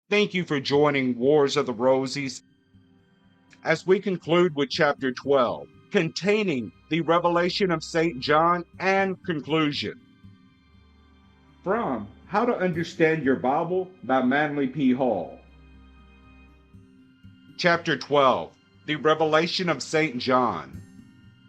Thank you for joining Wars of the Rosies as we conclude with chapter 12, containing the revelation of St. John and conclusion. From How to Understand Your Bible by Manly P. Hall. Chapter 12, the revelation of St. John.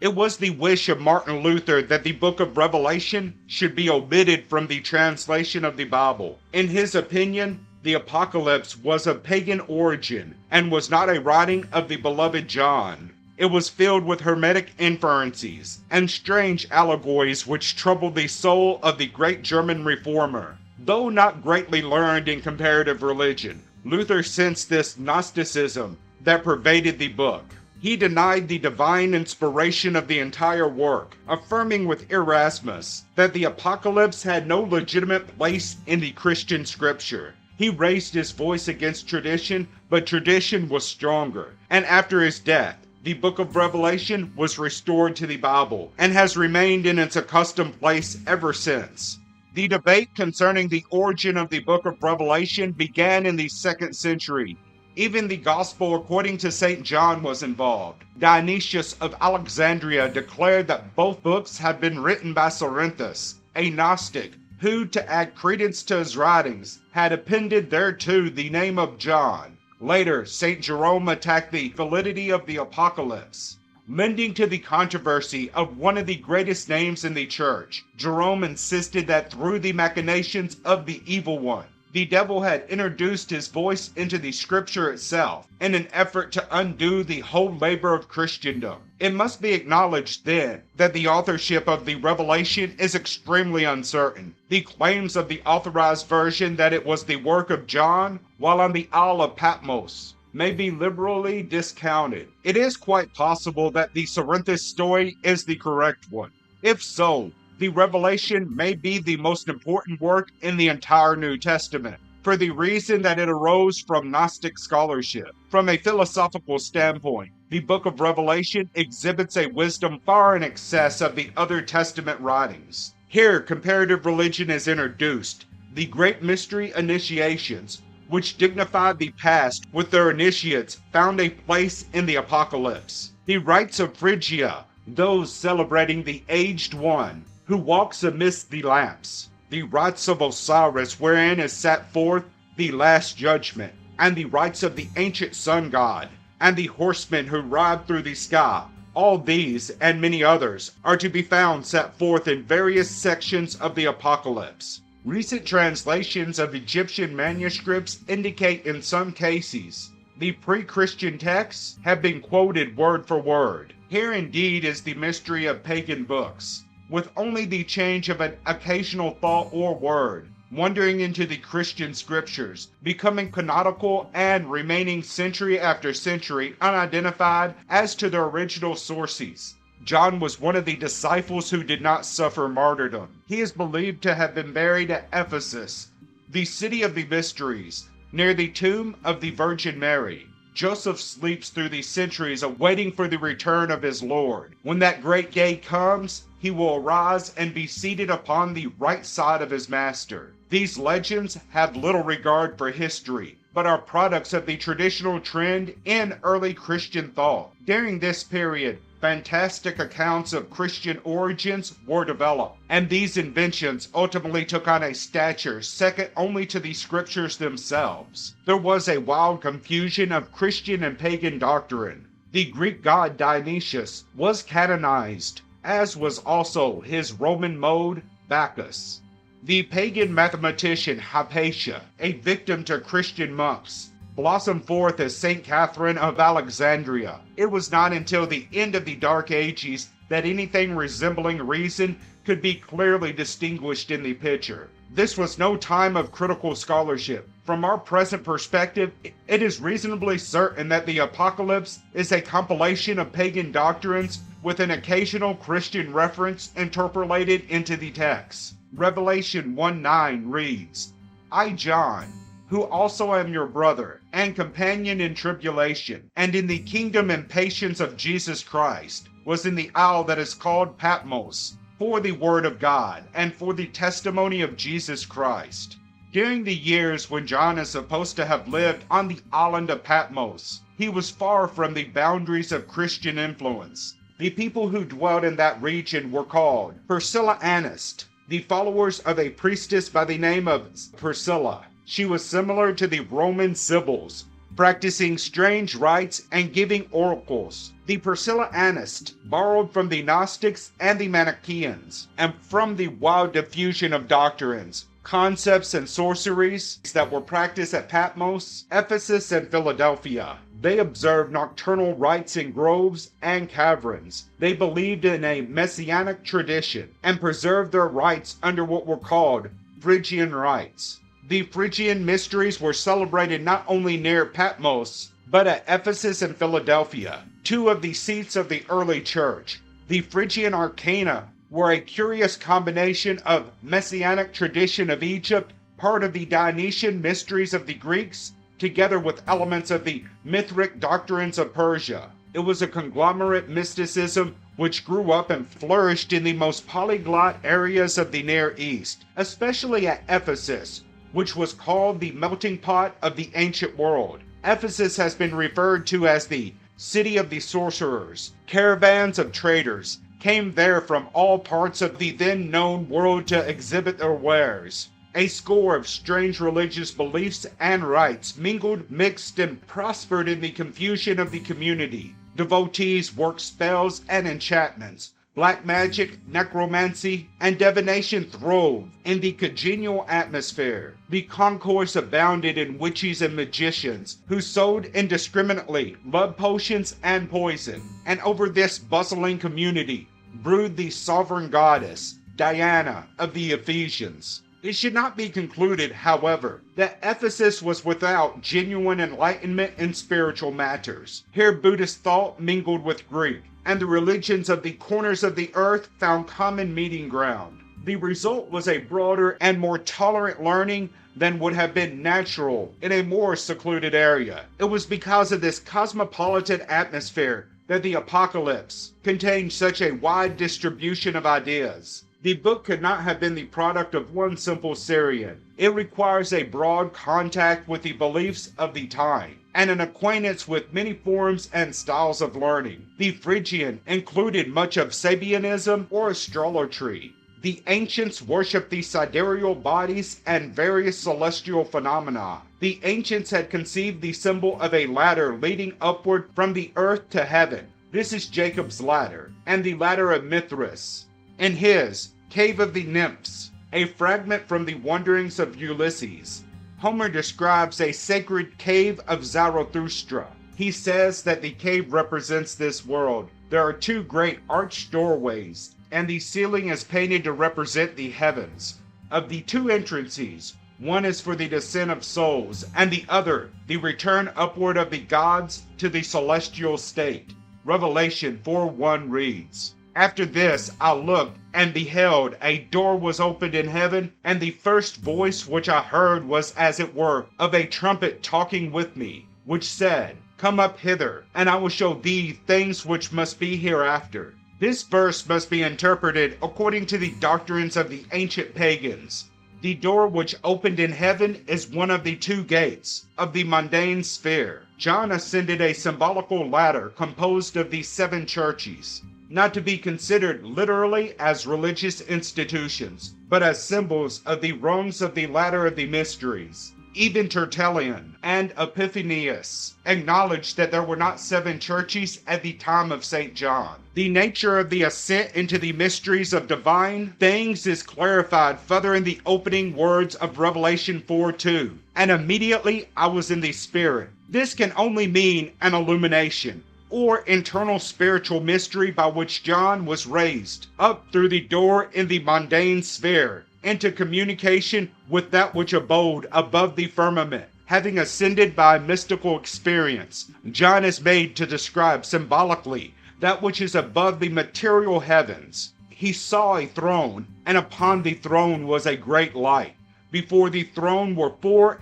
It was the wish of Martin Luther that the book of Revelation should be omitted from the translation of the Bible. In his opinion, the Apocalypse was of pagan origin and was not a writing of the beloved John. It was filled with hermetic inferences and strange allegories which troubled the soul of the great German reformer. Though not greatly learned in comparative religion, Luther sensed this Gnosticism that pervaded the book. He denied the divine inspiration of the entire work, affirming with Erasmus that the Apocalypse had no legitimate place in the Christian scripture. He raised his voice against tradition, but tradition was stronger, and after his death, the book of Revelation was restored to the Bible and has remained in its accustomed place ever since. The debate concerning the origin of the book of Revelation began in the 2nd century. Even the Gospel according to St. John was involved. Dionysius of Alexandria declared that both books had been written by Cerinthus, a Gnostic, who, to add credence to his writings, had appended thereto the name of John. Later, St. Jerome attacked the validity of the Apocalypse. Lending to the controversy of one of the greatest names in the Church, Jerome insisted that through the machinations of the evil one, the devil had introduced his voice into the scripture itself in an effort to undo the whole labor of Christendom. It must be acknowledged then that the authorship of the Revelation is extremely uncertain. The claims of the authorized version that it was the work of John while on the Isle of Patmos may be liberally discounted. It is quite possible that the Cerinthus story is the correct one. If so, the Revelation may be the most important work in the entire New Testament, for the reason that it arose from Gnostic scholarship. From a philosophical standpoint, the book of Revelation exhibits a wisdom far in excess of the other Testament writings. Here, comparative religion is introduced. The great mystery initiations, which dignified the past with their initiates, found a place in the Apocalypse. The rites of Phrygia, those celebrating the aged one, who walks amidst the lamps, the rites of Osiris wherein is set forth the last judgment, and the rites of the ancient sun god, and the horsemen who ride through the sky. All these, and many others, are to be found set forth in various sections of the Apocalypse. Recent translations of Egyptian manuscripts indicate in some cases the pre-Christian texts have been quoted word for word. Here indeed is the mystery of pagan books, with only the change of an occasional thought or word, wandering into the Christian scriptures, becoming canonical and remaining century after century unidentified as to their original sources. John was one of the disciples who did not suffer martyrdom. He is believed to have been buried at Ephesus, the city of the mysteries, near the tomb of the Virgin Mary. Joseph sleeps through the centuries awaiting for the return of his Lord. When that great day comes, he will arise and be seated upon the right side of his master. These legends have little regard for history, but are products of the traditional trend in early Christian thought. During this period, fantastic accounts of Christian origins were developed, and these inventions ultimately took on a stature second only to the scriptures themselves. There was a wild confusion of Christian and pagan doctrine. The Greek god Dionysius was canonized, as was also his Roman mode, Bacchus. The pagan mathematician Hypatia, a victim to Christian monks, blossomed forth as St. Catherine of Alexandria. It was not until the end of the Dark Ages that anything resembling reason could be clearly distinguished in the picture. This was no time of critical scholarship. From our present perspective, it is reasonably certain that the Apocalypse is a compilation of pagan doctrines with an occasional Christian reference interpolated into the text. Revelation 1:9 reads, I, John, who also am your brother, and companion in tribulation, and in the kingdom and patience of Jesus Christ, was in the isle that is called Patmos, for the word of God, and for the testimony of Jesus Christ. During the years when John is supposed to have lived on the island of Patmos, he was far from the boundaries of Christian influence. The people who dwelt in that region were called Priscillianists, the followers of a priestess by the name of Priscilla. She was similar to the Roman Sibyls, practicing strange rites and giving oracles. The Priscillianists borrowed from the Gnostics and the Manichaeans, and from the wild diffusion of doctrines, concepts, and sorceries that were practiced at Patmos, Ephesus, and Philadelphia. They observed nocturnal rites in groves and caverns. They believed in a messianic tradition and preserved their rites under what were called Phrygian rites. The Phrygian mysteries were celebrated not only near Patmos, but at Ephesus and Philadelphia, two of the seats of the early church. The Phrygian arcana were a curious combination of messianic tradition of Egypt, part of the Dionysian mysteries of the Greeks, together with elements of the Mithric doctrines of Persia. It was a conglomerate mysticism which grew up and flourished in the most polyglot areas of the Near East, especially at Ephesus, which was called the melting pot of the ancient world. Ephesus has been referred to as the city of the sorcerers. Caravans of traders came there from all parts of the then known world to exhibit their wares. A score of strange religious beliefs and rites mingled, mixed, and prospered in the confusion of the community. Devotees worked spells and enchantments. Black magic, necromancy, and divination throve in the congenial atmosphere. The concourse abounded in witches and magicians who sold indiscriminately love potions and poison. And over this bustling community brewed the sovereign goddess, Diana of the Ephesians. It should not be concluded, however, that Ephesus was without genuine enlightenment in spiritual matters. Here Buddhist thought mingled with Greek, and the religions of the corners of the earth found common meeting ground. The result was a broader and more tolerant learning than would have been natural in a more secluded area. It was because of this cosmopolitan atmosphere that the Apocalypse contained such a wide distribution of ideas. The book could not have been the product of one simple Syrian. It requires a broad contact with the beliefs of the time, and an acquaintance with many forms and styles of learning. The Phrygian included much of Sabianism or astrology. The ancients worshipped the sidereal bodies and various celestial phenomena. The ancients had conceived the symbol of a ladder leading upward from the earth to heaven. This is Jacob's ladder, and the ladder of Mithras. In his Cave of the Nymphs, a fragment from the wanderings of Ulysses, Homer describes a sacred cave of Zarathustra. He says that the cave represents this world. There are two great arched doorways, and the ceiling is painted to represent the heavens. Of the two entrances, one is for the descent of souls, and the other, the return upward of the gods to the celestial state. Revelation 4:1 reads, "After this I looked, and beheld, a door was opened in heaven, and the first voice which I heard was as it were of a trumpet talking with me, which said, Come up hither, and I will show thee things which must be hereafter." This verse must be interpreted according to the doctrines of the ancient pagans. The door which opened in heaven is one of the two gates of the mundane sphere. John ascended a symbolical ladder composed of the seven churches, not to be considered literally as religious institutions, but as symbols of the rungs of the ladder of the mysteries. Even Tertullian and Epiphanius acknowledged that there were not seven churches at the time of St. John. The nature of the ascent into the mysteries of divine things is clarified further in the opening words of Revelation 4:2. "And immediately I was in the Spirit." This can only mean an illumination, or internal spiritual mystery by which John was raised up through the door in the mundane sphere into communication with that which abode above the firmament. Having ascended by mystical experience, John is made to describe symbolically that which is above the material heavens. He saw a throne, and upon the throne was a great light. Before the throne were 24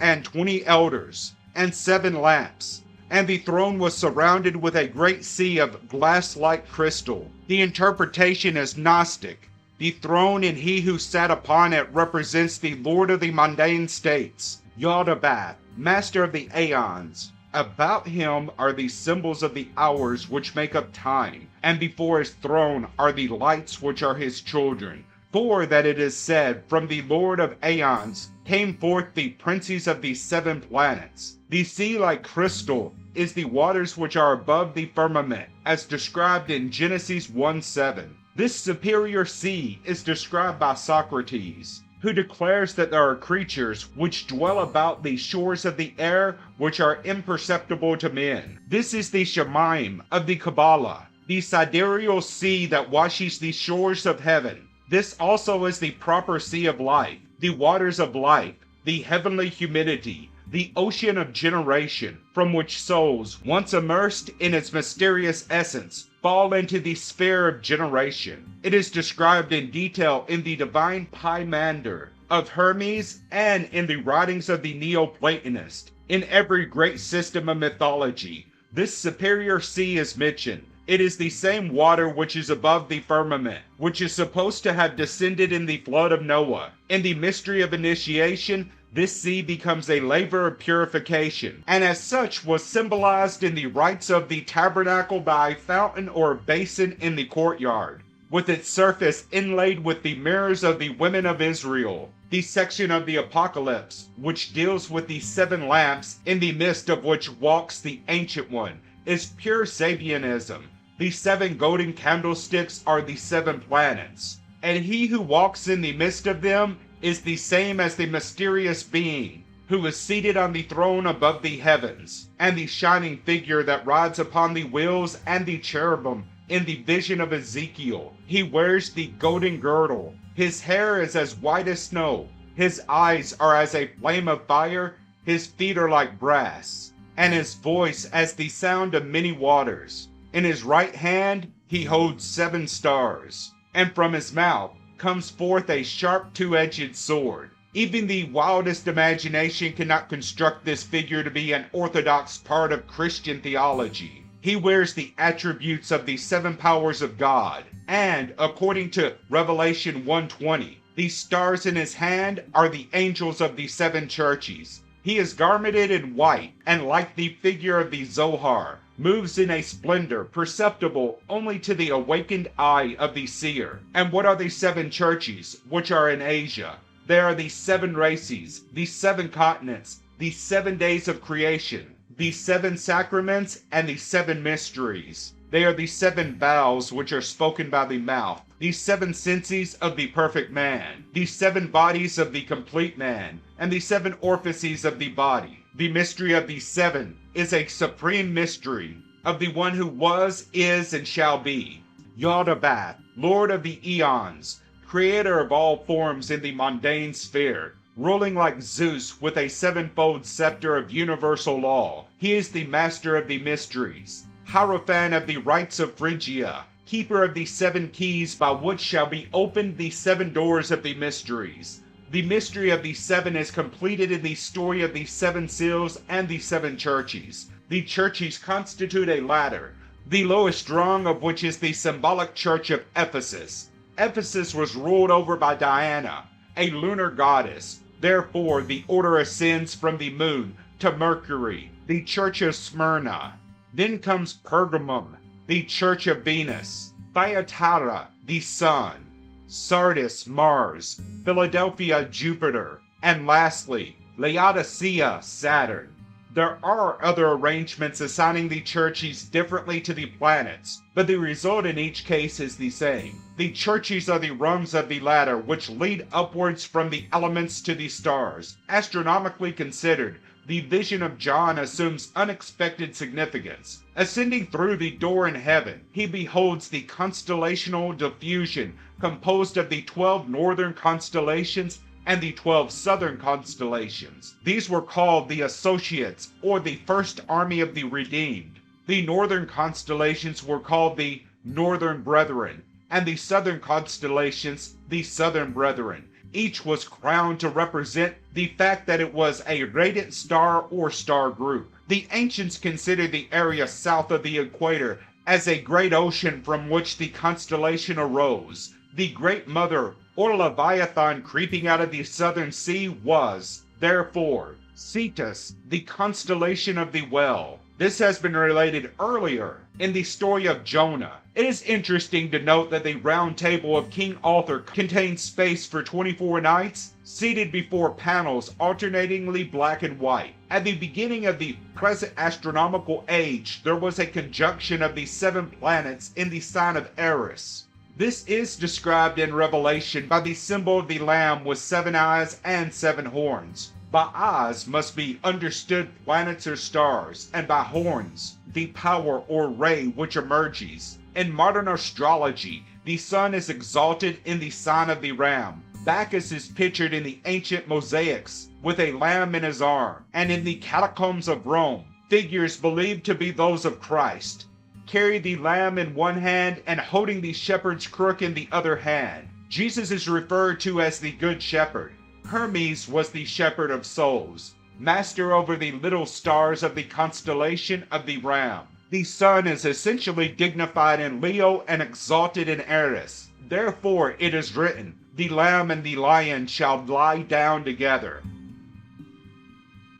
elders, and 7 lamps. And the throne was surrounded with a great sea of glass-like crystal. The interpretation is Gnostic. The throne and he who sat upon it represents the Lord of the mundane states, Yaldabaoth, master of the aeons. About him are the symbols of the hours which make up time, and before his throne are the lights which are his children. For that it is said, from the Lord of aeons came forth the princes of the 7 planets. The sea like crystal is the waters which are above the firmament, as described in Genesis 1:7. This superior sea is described by Socrates, who declares that there are creatures which dwell about the shores of the air which are imperceptible to men. This is the Shemaim of the Kabbalah, the sidereal sea that washes the shores of heaven. This also is the proper sea of life, the waters of life, the heavenly humidity, the ocean of generation, from which souls, once immersed in its mysterious essence, fall into the sphere of generation. It is described in detail in the divine Pymander of Hermes and in the writings of the Neoplatonist. In every great system of mythology, this superior sea is mentioned. It is the same water which is above the firmament, which is supposed to have descended in the flood of Noah. In the mystery of initiation, this sea becomes a laver of purification, and as such was symbolized in the rites of the tabernacle by a fountain or basin in the courtyard, with its surface inlaid with the mirrors of the women of Israel. The section of the Apocalypse, which deals with the 7 lamps in the midst of which walks the Ancient One, is pure Sabianism. The 7 golden candlesticks are the 7 planets, and he who walks in the midst of them is the same as the mysterious being who is seated on the throne above the heavens, and the shining figure that rides upon the wheels and the cherubim in the vision of Ezekiel. He wears the golden girdle. His hair is as white as snow. His eyes are as a flame of fire. His feet are like brass, and his voice as the sound of many waters. In his right hand he holds 7 stars, and from his mouth comes forth a sharp 2-edged sword. Even the wildest imagination cannot construct this figure to be an orthodox part of Christian theology. He wears the attributes of the 7 powers of God, and according to Revelation 1:20, the stars in his hand are the angels of the 7 churches. He is garmented in white, and like the figure of the Zohar, moves in a splendor perceptible only to the awakened eye of the seer. And what are the 7 churches which are in Asia? They are the 7 races, the 7 continents, the 7 days of creation, the 7 sacraments, and the 7 mysteries. They are the 7 vows which are spoken by the mouth, the 7 senses of the perfect man, the 7 bodies of the complete man, and the 7 orifices of the body. The mystery of the 7 is a supreme mystery of the one who was, is, and shall be. Yaldabaoth, Lord of the eons, creator of all forms in the mundane sphere, ruling like Zeus with a 7-fold scepter of universal law. He is the master of the mysteries, Hierophant of the rites of Phrygia, keeper of the 7 keys by which shall be opened the 7 doors of the mysteries. The mystery of the 7 is completed in the story of the 7 seals and the 7 churches. The churches constitute a ladder, the lowest rung of which is the symbolic church of Ephesus. Ephesus was ruled over by Diana, a lunar goddess. Therefore, the order ascends from the moon to Mercury, the church of Smyrna. Then comes Pergamum, the church of Venus, Thyatira, the sun, Sardis, Mars, Philadelphia, Jupiter, and lastly, Laodicea, Saturn. There are other arrangements assigning the churches differently to the planets, but the result in each case is the same. The churches are the rungs of the ladder which lead upwards from the elements to the stars. Astronomically considered, the vision of John assumes unexpected significance. Ascending through the door in heaven, he beholds the constellational diffusion composed of the 12 northern constellations and the 12 southern constellations. These were called the Associates, or the First Army of the Redeemed. The northern constellations were called the Northern Brethren, and the southern constellations the Southern Brethren. Each was crowned to represent the fact that it was a radiant star or star group. The ancients considered the area south of the equator as a great ocean from which the constellation arose. The great mother, or Leviathan creeping out of the southern sea, was, therefore, Cetus, the constellation of the well. This has been related earlier in the story of Jonah. It is interesting to note that the round table of King Arthur contains space for 24 knights, seated before panels alternatingly black and white. At the beginning of the present astronomical age, there was a conjunction of the 7 planets in the sign of Eris. This is described in Revelation by the symbol of the Lamb with 7 eyes and 7 horns. By eyes must be understood planets or stars, and by horns, the power or ray which emerges. In modern astrology, the sun is exalted in the sign of the ram. Bacchus is pictured in the ancient mosaics with a lamb in his arm, and in the catacombs of Rome, figures believed to be those of Christ carry the lamb in one hand and holding the shepherd's crook in the other hand. Jesus is referred to as the Good Shepherd. Hermes was the shepherd of souls, master over the little stars of the constellation of the Ram. The sun is essentially dignified in Leo and exalted in Aries. Therefore it is written, the lamb and the lion shall lie down together.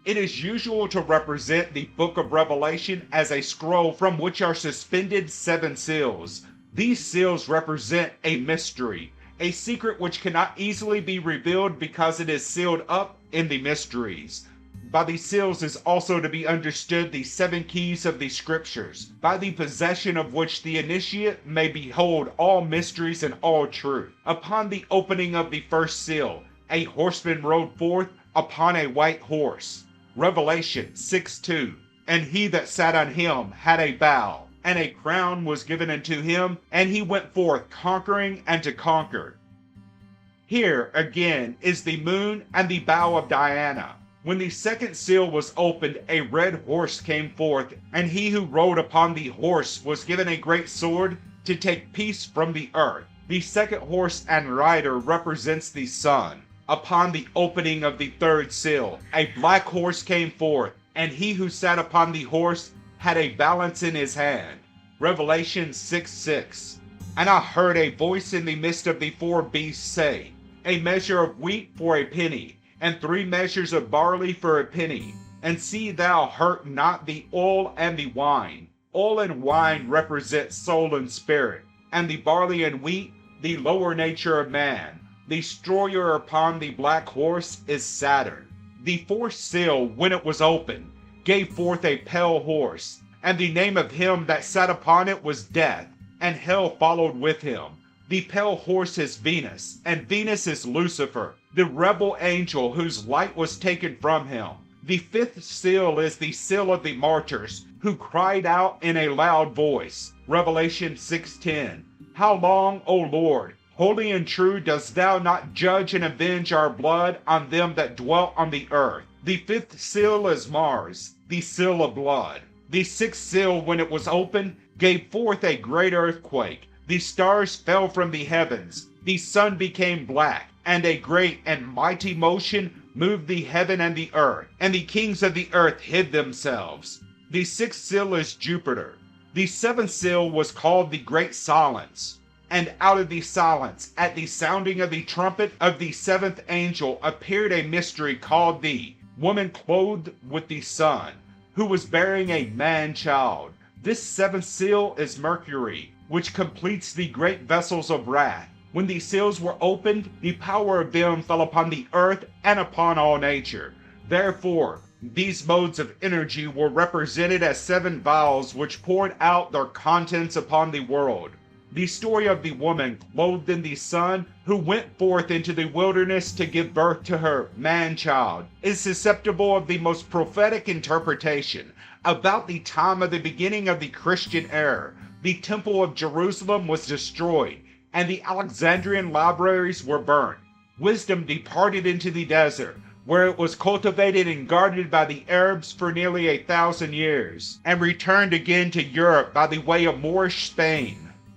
It is usual to represent the book of Revelation as a scroll from which are suspended 7 seals. These seals represent a mystery, a secret which cannot easily be revealed because it is sealed up in the mysteries. By the seals is also to be understood the 7 keys of the scriptures, by the possession of which the initiate may behold all mysteries and all truth. Upon the opening of the first seal, a horseman rode forth upon a white horse. Revelation 6:2. And he that sat on him had a bow, and a crown was given unto him, and he went forth conquering and to conquer. Here again is the moon and the bow of Diana. When the second seal was opened, a red horse came forth, and he who rode upon the horse was given a great sword to take peace from the earth. The second horse and rider represents the sun. Upon the opening of the third seal, a black horse came forth, and he who sat upon the horse had a balance in his hand. Revelation 6:6. And I heard a voice in the midst of the 4 beasts say, a measure of wheat for a penny, and 3 measures of barley for a penny. And see thou hurt not the oil and the wine. Oil and wine represent soul and spirit, and the barley and wheat, the lower nature of man. The destroyer upon the black horse is Saturn. The 4th seal, when it was opened, gave forth a pale horse, and the name of him that sat upon it was Death, and hell followed with him. The pale horse is Venus, and Venus is Lucifer, the rebel angel whose light was taken from him. The 5th seal is the seal of the martyrs, who cried out in a loud voice. Revelation 6:10. How long, O Lord, holy and true, dost thou not judge and avenge our blood on them that dwell on the earth? The 5th seal is Mars, the seal of blood. The 6th seal, when it was opened, gave forth a great earthquake. The stars fell from the heavens, the sun became black, and a great and mighty motion moved the heaven and the earth, and the kings of the earth hid themselves. The 6th seal is Jupiter. The 7th seal was called the Great Silence. And out of the silence, at the sounding of the trumpet of the 7th angel, appeared a mystery called the woman clothed with the sun, who was bearing a man-child. This 7th seal is Mercury, which completes the great vessels of wrath. When the seals were opened, the power of them fell upon the earth and upon all nature. Therefore, these modes of energy were represented as 7 vials which poured out their contents upon the world. The story of the woman clothed in the sun who went forth into the wilderness to give birth to her man-child is susceptible of the most prophetic interpretation. About the time of the beginning of the Christian era, the Temple of Jerusalem was destroyed, and the Alexandrian libraries were burnt. Wisdom departed into the desert, where it was cultivated and guarded by the Arabs for nearly 1,000 years, and returned again to Europe by the way of Moorish Spain.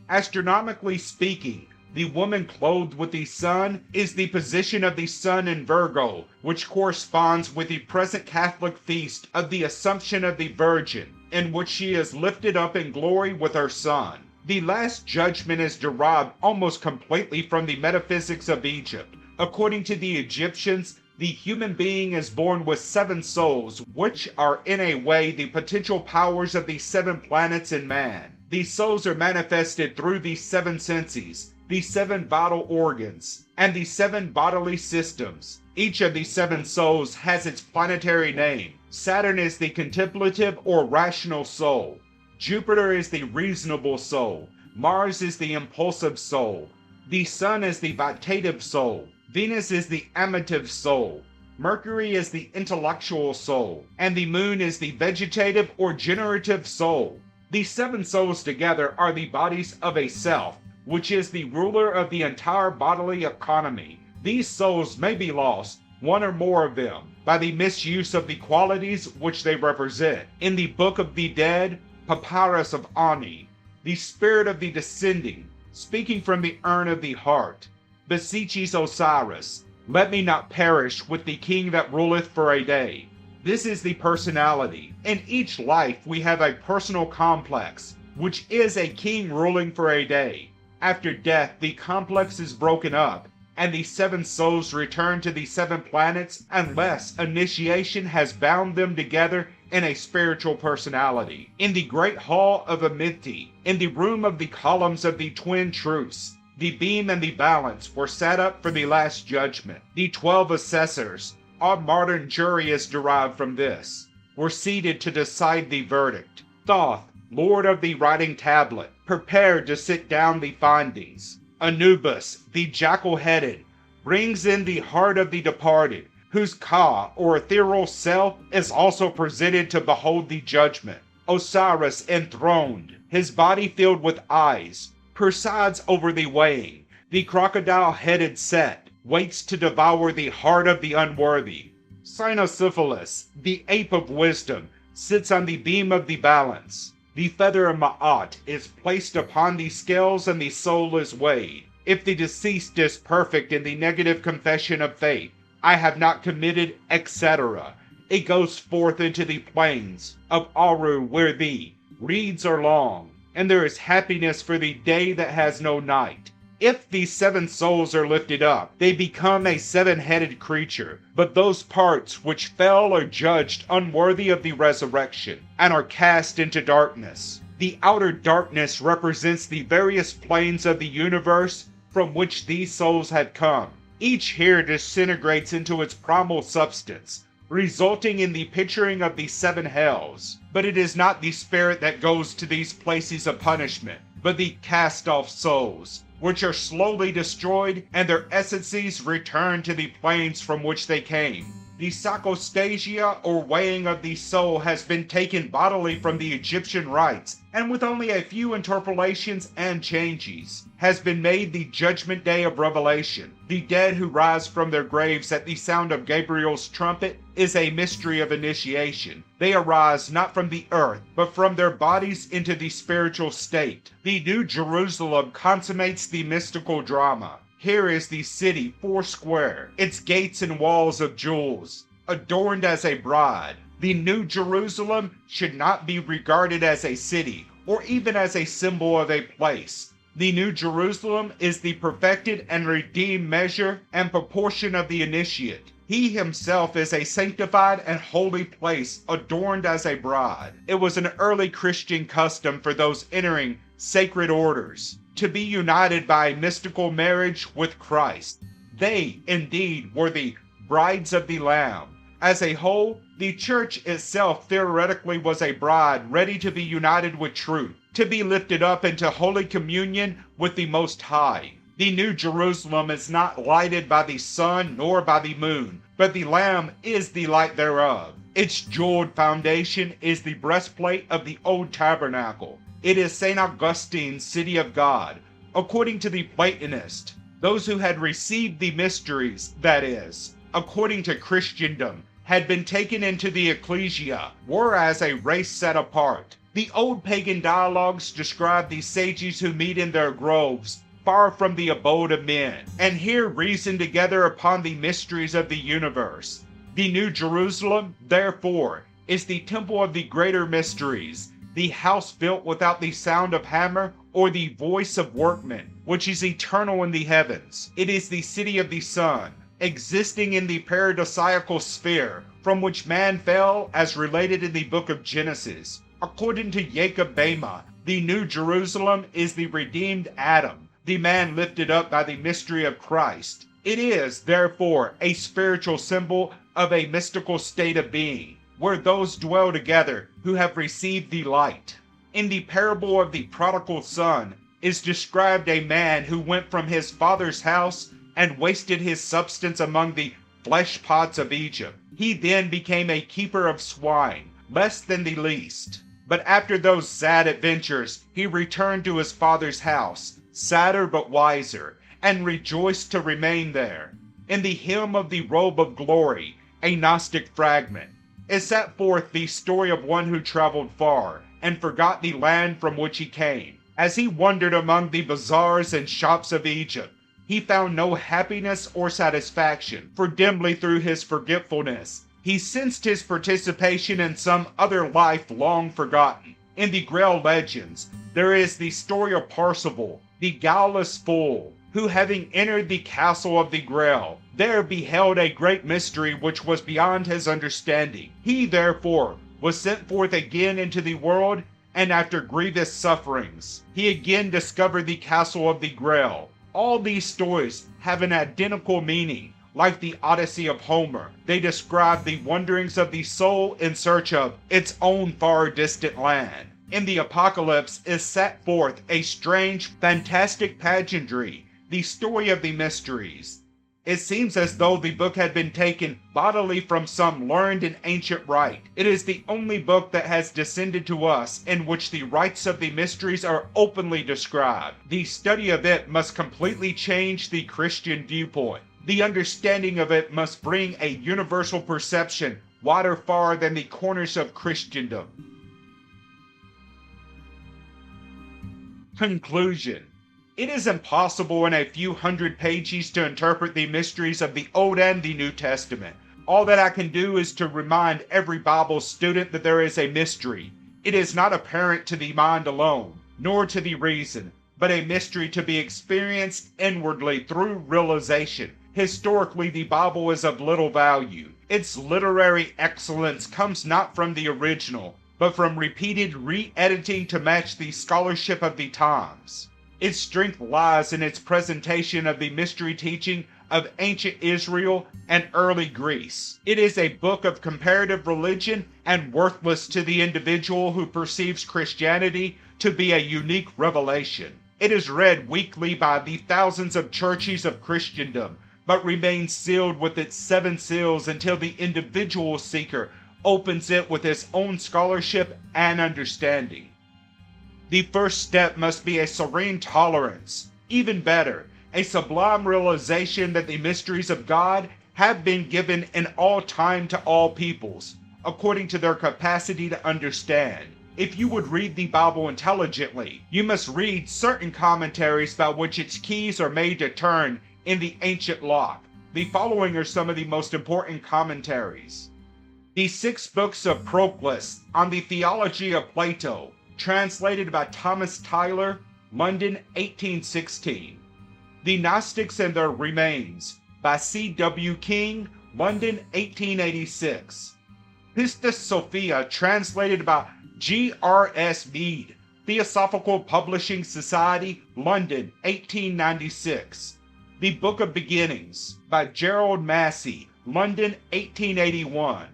Astronomically speaking, the woman clothed with the sun is the position of the sun in Virgo, which corresponds with the present Catholic feast of the Assumption of the Virgin. in which she is lifted up in glory with her Son. The Last Judgment is derived almost completely from the metaphysics of Egypt. According to the Egyptians, the human being is born with 7 souls, which are in a way the potential powers of the 7 planets in man. These souls are manifested through the 7 senses, the 7 vital organs, and the 7 bodily systems. Each of these 7 souls has its planetary name. Saturn is the contemplative or rational soul. Jupiter is the reasonable soul. Mars is the impulsive soul. The Sun is the vitative soul. Venus is the amative soul. Mercury is the intellectual soul. And the Moon is the vegetative or generative soul. These 7 souls together are the bodies of a self, which is the ruler of the entire bodily economy. These souls may be lost, one or more of them, by the misuse of the qualities which they represent. In the Book of the Dead, Papyrus of Ani, the spirit of the descending, speaking from the urn of the heart, beseeches Osiris, let me not perish with the king that ruleth for a day. This is the personality. In each life we have a personal complex, which is a king ruling for a day. After death, the complex is broken up, and the 7 souls return to the 7 planets unless initiation has bound them together in a spiritual personality. In the great hall of Amenti, in the room of the columns of the twin truths, the beam and the balance were set up for the Last Judgment. The 12 assessors, our modern jury is derived from this, were seated to decide the verdict. Thoth, lord of the writing tablet, prepared to sit down the findings. Anubis, the jackal-headed, brings in the heart of the departed, whose Ka, or ethereal self, is also presented to behold the judgment. Osiris, enthroned, his body filled with eyes, presides over the weighing. The crocodile-headed Set waits to devour the heart of the unworthy. Cynocephalus, the ape of wisdom, sits on the beam of the balance. The feather of Ma'at is placed upon the scales and the soul is weighed. If the deceased is perfect in the negative confession of faith, I have not committed, etc., it goes forth into the plains of Aru where the reeds are long, and there is happiness for the day that has no night. If these 7 souls are lifted up, they become a 7-headed creature, but those parts which fell are judged unworthy of the resurrection, and are cast into darkness. The outer darkness represents the various planes of the universe from which these souls had come. Each here disintegrates into its primal substance, resulting in the picturing of the 7 hells. But it is not the spirit that goes to these places of punishment, but the cast-off souls, which are slowly destroyed and their essences return to the planes from which they came. The psychostasia or weighing of the soul has been taken bodily from the Egyptian rites, and with only a few interpolations and changes, has been made the judgment day of revelation. The dead who rise from their graves at the sound of Gabriel's trumpet is a mystery of initiation. They arise not from the earth, but from their bodies into the spiritual state. The New Jerusalem consummates the mystical drama. Here is the city 4 square, its gates and walls of jewels, adorned as a bride. The New Jerusalem should not be regarded as a city, or even as a symbol of a place. The New Jerusalem is the perfected and redeemed measure and proportion of the initiate. He himself is a sanctified and holy place, adorned as a bride. It was an early Christian custom for those entering sacred orders to be united by a mystical marriage with Christ. They, indeed, were the brides of the Lamb. As a whole, the church itself theoretically was a bride ready to be united with truth, to be lifted up into holy communion with the Most High. The New Jerusalem is not lighted by the sun nor by the moon, but the Lamb is the light thereof. Its jeweled foundation is the breastplate of the old tabernacle. It is St. Augustine's city of God. According to the Platonist, those who had received the mysteries, that is, according to Christendom, had been taken into the ecclesia, were as a race set apart. The old pagan dialogues describe the sages who meet in their groves, far from the abode of men, and here reason together upon the mysteries of the universe. The New Jerusalem, therefore, is the temple of the greater mysteries, the house built without the sound of hammer or the voice of workmen, which is eternal in the heavens. It is the city of the sun, existing in the paradisiacal sphere from which man fell as related in the book of Genesis. According to Jacob Bema, the New Jerusalem is the redeemed Adam, the man lifted up by the mystery of Christ. It is, therefore, a spiritual symbol of a mystical state of being, where those dwell together who have received the light. In the parable of the prodigal son is described a man who went from his father's house and wasted his substance among the flesh pots of Egypt. He then became a keeper of swine, less than the least. But after those sad adventures, he returned to his father's house, sadder but wiser, and rejoiced to remain there. In the hymn of the robe of glory, a Gnostic fragment, is set forth the story of one who traveled far and forgot the land from which he came. As he wandered among the bazaars and shops of Egypt, he found no happiness or satisfaction, for dimly through his forgetfulness, he sensed his participation in some other life long forgotten. In the Grail legends, there is the story of Parzival, the guileless fool, who having entered the castle of the Grail, there beheld a great mystery which was beyond his understanding. He therefore was sent forth again into the world, and after grievous sufferings, he again discovered the castle of the Grail. All these stories have an identical meaning. Like the Odyssey of Homer, they describe the wanderings of the soul in search of its own far distant land. In the Apocalypse is set forth a strange, fantastic pageantry, the story of the mysteries. It seems as though the book had been taken bodily from some learned and ancient rite. It is the only book that has descended to us in which the rites of the mysteries are openly described. The study of it must completely change the Christian viewpoint. The understanding of it must bring a universal perception wider far than the corners of Christendom. Conclusion. It is impossible in a few hundred pages to interpret the mysteries of the Old and the New Testament. All that I can do is to remind every Bible student that there is a mystery. It is not apparent to the mind alone, nor to the reason, but a mystery to be experienced inwardly through realization. Historically, the Bible is of little value. Its literary excellence comes not from the original, but from repeated re-editing to match the scholarship of the times. Its strength lies in its presentation of the mystery teaching of ancient Israel and early Greece. It is a book of comparative religion and worthless to the individual who perceives Christianity to be a unique revelation. It is read weekly by the thousands of churches of Christendom, but remains sealed with its 7 seals until the individual seeker opens it with his own scholarship and understanding. The first step must be a serene tolerance. Even better, a sublime realization that the mysteries of God have been given in all time to all peoples, according to their capacity to understand. If you would read the Bible intelligently, you must read certain commentaries by which its keys are made to turn in the ancient lock. The following are some of the most important commentaries. The 6 books of Proclus on the theology of Plato, translated by Thomas Tyler, London 1816. The Gnostics and Their Remains, by C.W. King, London 1886. Pistis Sophia, translated by G.R.S. Mead, Theosophical Publishing Society, London 1896. The Book of Beginnings, by Gerald Massey, London 1881.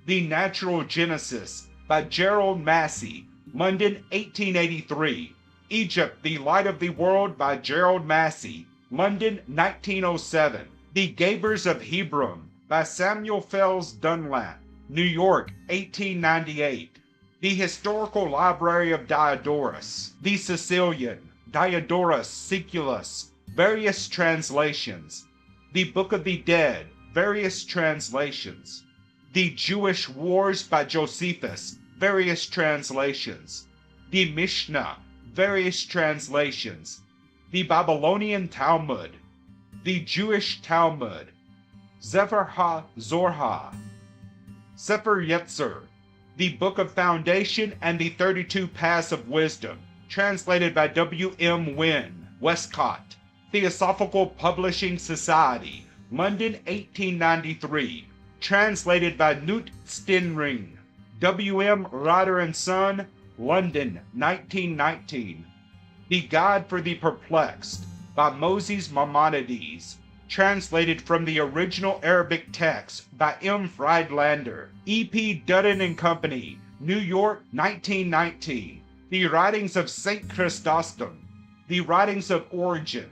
The Natural Genesis, by Gerald Massey, London 1883. Egypt, the Light of the World, by Gerald Massey, London 1907. The Gabers of Hebron, by Samuel Fells Dunlap, New York 1898. The Historical Library of Diodorus, the Sicilian, Diodorus Siculus, various translations. The Book of the Dead, various translations. The Jewish Wars by Josephus, various translations. The Mishnah, various translations. The Babylonian Talmud. The Jewish Talmud. Sefer HaZorah. Sefer Yetzer. the Book of Foundation and the 32 Paths of Wisdom, translated by W.M. Wynne, Westcott. Theosophical Publishing Society, London 1893, translated by Knut Stenring. W.M. Ryder and Son, London 1919. The Guide for the Perplexed, by Moses Maimonides, translated from the original Arabic text by M. Friedlander, E.P. Dutton and Company, New York, 1919. The Writings of St. Chrysostom, The Writings of Origen.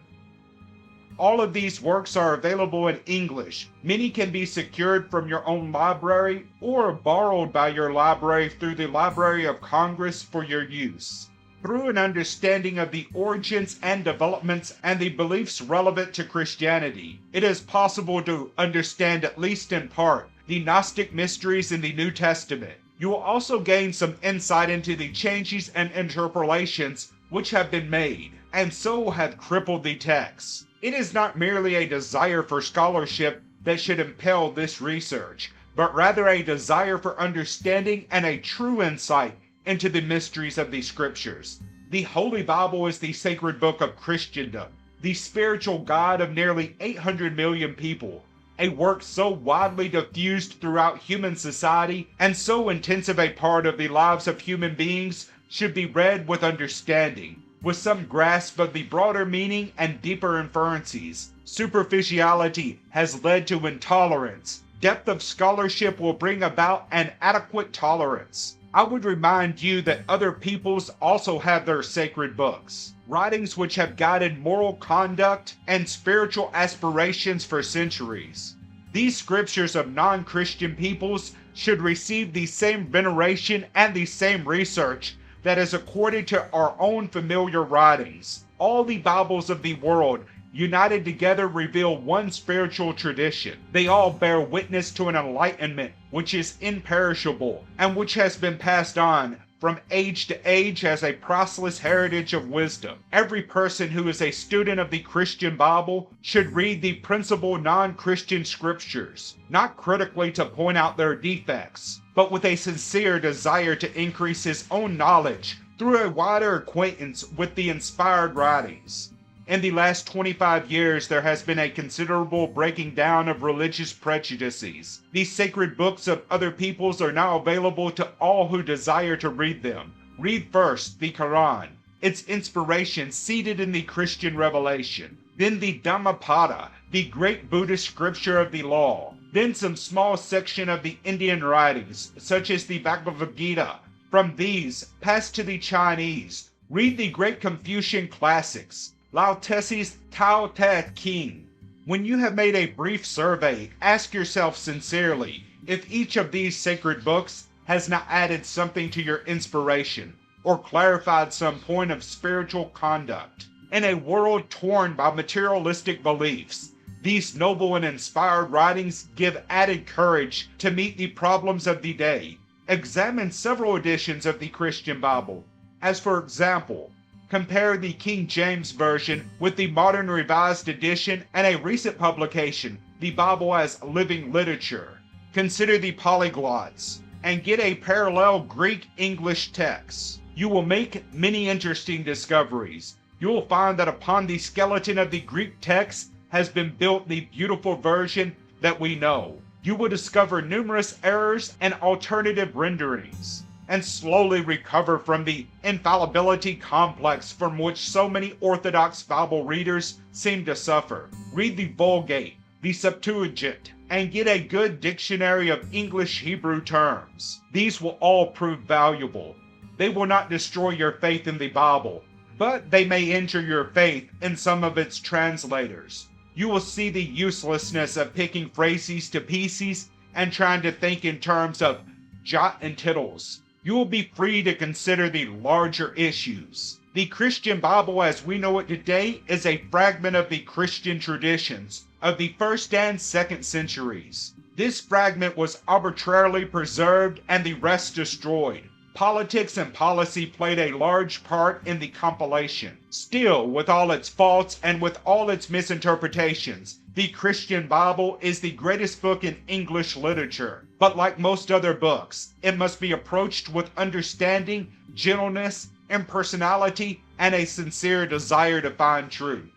All of these works are available in English. Many can be secured from your own library or borrowed by your library through the Library of Congress for your use. Through an understanding of the origins and developments and the beliefs relevant to Christianity, it is possible to understand at least in part the Gnostic mysteries in the New Testament. You will also gain some insight into the changes and interpolations which have been made, and so have crippled the text. It is not merely a desire for scholarship that should impel this research, but rather a desire for understanding and a true insight into the mysteries of the Scriptures. The Holy Bible is the sacred book of Christendom, the spiritual guide of nearly 800 million people, a work so widely diffused throughout human society and so intensive a part of the lives of human beings should be read with understanding, with some grasp of the broader meaning and deeper inferences. Superficiality has led to intolerance. Depth of scholarship will bring about an adequate tolerance. I would remind you that other peoples also have their sacred books, writings which have guided moral conduct and spiritual aspirations for centuries. These scriptures of non-Christian peoples should receive the same veneration and the same research that is according to our own familiar writings. All the Bibles of the world united together reveal one spiritual tradition. They all bear witness to an enlightenment which is imperishable and which has been passed on from age to age as a priceless heritage of wisdom. Every person who is a student of the Christian Bible should read the principal non-Christian scriptures, not critically to point out their defects, but with a sincere desire to increase his own knowledge through a wider acquaintance with the inspired writings. In the last 25 years, there has been a considerable breaking down of religious prejudices. These sacred books of other peoples are now available to all who desire to read them. Read first the Quran, its inspiration seated in the Christian revelation. Then the Dhammapada, the great Buddhist scripture of the law. Then some small section of the Indian writings, such as the Bhagavad Gita. From these, pass to the Chinese. Read the great Confucian classics, Lao Tse's Tao Te Ching. When you have made a brief survey, ask yourself sincerely if each of these sacred books has not added something to your inspiration or clarified some point of spiritual conduct. In a world torn by materialistic beliefs, these noble and inspired writings give added courage to meet the problems of the day. Examine several editions of the Christian Bible, as for example, compare the King James Version with the Modern Revised Edition and a recent publication, the Bible as Living Literature. Consider the polyglots and get a parallel Greek-English text. You will make many interesting discoveries. You will find that upon the skeleton of the Greek text has been built the beautiful version that we know. You will discover numerous errors and alternative renderings, and slowly recover from the infallibility complex from which so many Orthodox Bible readers seem to suffer. Read the Vulgate, the Septuagint, and get a good dictionary of English-Hebrew terms. These will all prove valuable. They will not destroy your faith in the Bible, but they may injure your faith in some of its translators. You will see the uselessness of picking phrases to pieces and trying to think in terms of jot and tittles. You will be free to consider the larger issues. The Christian Bible as we know it today is a fragment of the Christian traditions of the 1st and 2nd centuries. This fragment was arbitrarily preserved and the rest destroyed. Politics and policy played a large part in the compilation. Still, with all its faults and with all its misinterpretations, the Christian Bible is the greatest book in English literature. But like most other books, it must be approached with understanding, gentleness, impersonality, and a sincere desire to find truth.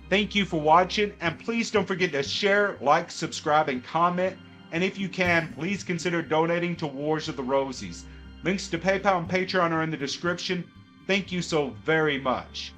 Thank you for watching, and please don't forget to share, like, subscribe, and comment. And if you can, please consider donating to Wars of the Rosies. Links to PayPal and Patreon are in the description. Thank you so very much.